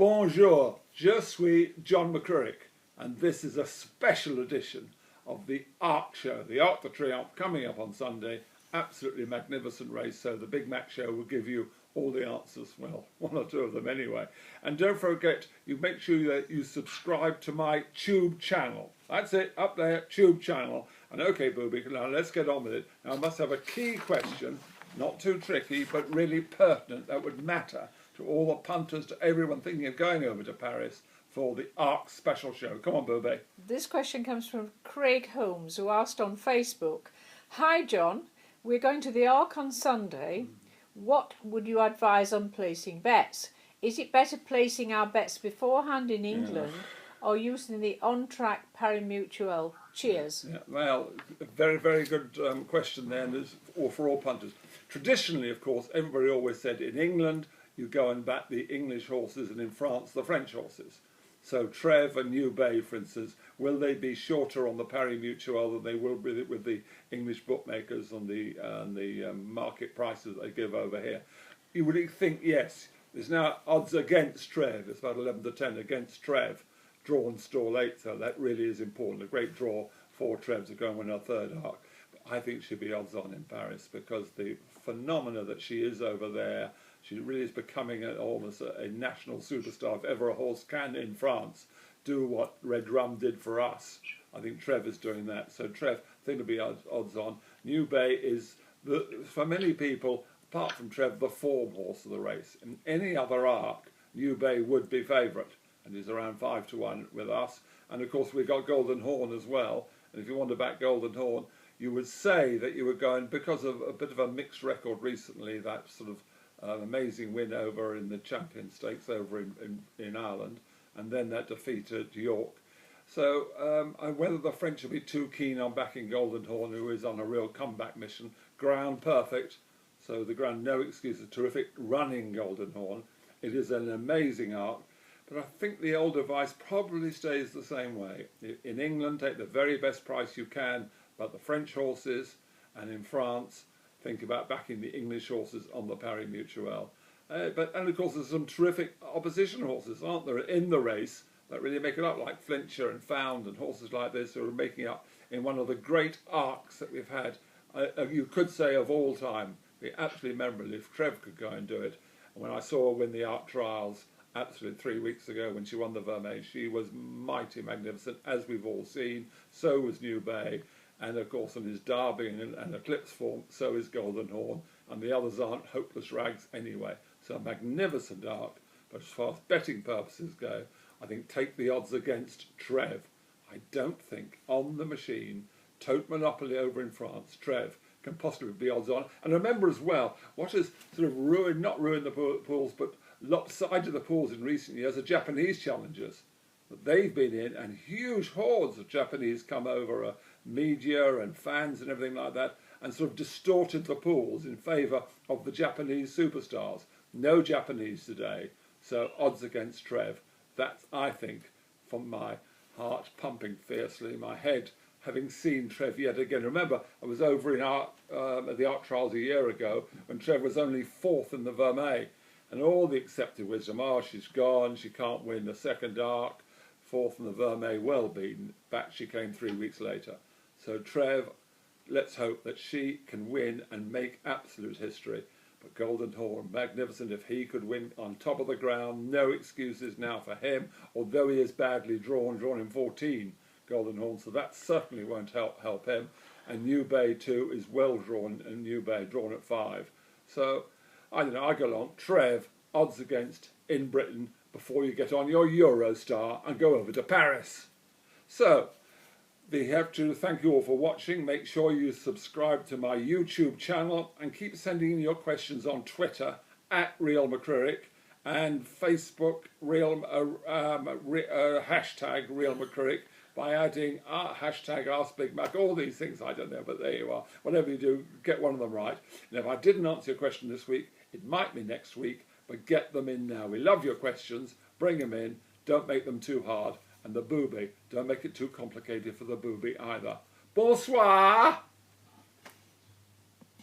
Bonjour, je suis John McCririck, and this is a special edition of the Arc Show, the Arc de Triomphe, coming up on Sunday. Absolutely magnificent race, so the Big Mac Show will give you all the answers, well, one or two of them anyway. And don't forget, you make sure that you subscribe to my Tube channel. That's it, up there, Tube channel. And okay, Booby, now let's get on with it. Now I must have a key question, not too tricky, but really pertinent, that would matter to all the punters, to everyone thinking of going over to Paris for the Arc special show. Come on, Booby. This question comes from Craig Holmes, who asked on Facebook, "Hi John, we're going to the Arc on Sunday. What would you advise on placing bets? Is it better placing our bets beforehand in England or using the on-track pari mutuel? Cheers." Yeah, well, a very, very good question there, and for all punters. Traditionally, of course, everybody always said in England you go and back the English horses, and in France the French horses. So Trèves and New Bay, for instance, will they be shorter on the pari mutuel than they will be with the English bookmakers on the market prices they give over here? You would think yes. There's now odds against Trèves. It's about 11 to 10 against Trèves. Drawn stall 8, so that really is important. A great draw for Trèves to go and win our third arc. But I think she'll be odds on in Paris because the phenomena that she is over there, she really is becoming almost a national superstar. If ever a horse can in France do what Red Rum did for us, I think Trèves is doing that. So Trèves, I think, will be odds on. New Bay is, for many people, apart from Trèves, the form horse of the race. In any other arc, New Bay would be favourite, and is around 5 to 1 with us. And of course we've got Golden Horn as well. And if you want to back Golden Horn, you would say that you were going, because of a bit of a mixed record recently, that sort of an amazing win over in the Champion Stakes over in Ireland, and then that defeat at York. So whether the French will be too keen on backing Golden Horn, who is on a real comeback mission. Ground perfect, so the ground no excuses. Terrific running Golden Horn. It is an amazing arc, but I think the old advice probably stays the same way. In England, take the very best price you can, but the French horses, and in France, think about backing the English horses on the pari mutuel. And of course there's some terrific opposition horses, aren't there, in the race that really make it up, like Flincher and Found and horses like this who are making up in one of the great arcs that we've had, you could say of all time. It'd be absolutely memorable if Trèves could go and do it. And when I saw her win the Arc Trials, absolutely 3 weeks ago when she won the Vermeil, she was mighty magnificent, as we've all seen. So was New Bay. And of course in his Derby and Eclipse form, so is Golden Horn, and the others aren't hopeless rags anyway. So a magnificent arc, but as far as betting purposes go, I think take the odds against Trèves. I don't think on the machine, tote monopoly over in France, Trèves can possibly be odds on. And remember as well, what has sort of ruined, not ruined the pools, but lopsided the pools in recent years are Japanese challengers. That they've been in, and huge hordes of Japanese come over, media and fans and everything like that, and sort of distorted the pools in favour of the Japanese superstars. No Japanese today, so odds against Trèves. That's, I think, from my heart pumping fiercely, my head having seen Trèves yet again. Remember, I was over in at the Arc Trials a year ago when Trèves was only 4th in the Vermeil, and all the accepted wisdom, she's gone, she can't win the second arc. 4th in the Vermeil, well beaten. Back she came 3 weeks later. So Trèves, let's hope that she can win and make absolute history. But Golden Horn, magnificent if he could win on top of the ground. No excuses now for him, although he is badly drawn in 14, Golden Horn, so that certainly won't help him. And New Bay too is well drawn, and New Bay drawn at 5. So, I don't know, I go along. Trèves, odds against in Britain, before you get on your Eurostar and go over to Paris. So, we have to thank you all for watching. Make sure you subscribe to my YouTube channel and keep sending in your questions on Twitter at Real McCririck and Facebook hashtag Real McCririck by adding hashtag Ask Big Mac, all these things, I don't know, but there you are. Whatever you do, get one of them right. And if I didn't answer your question this week, it might be next week, but get them in now. We love your questions. Bring them in. Don't make them too hard. And the booby, don't make it too complicated for the booby either. Bonsoir!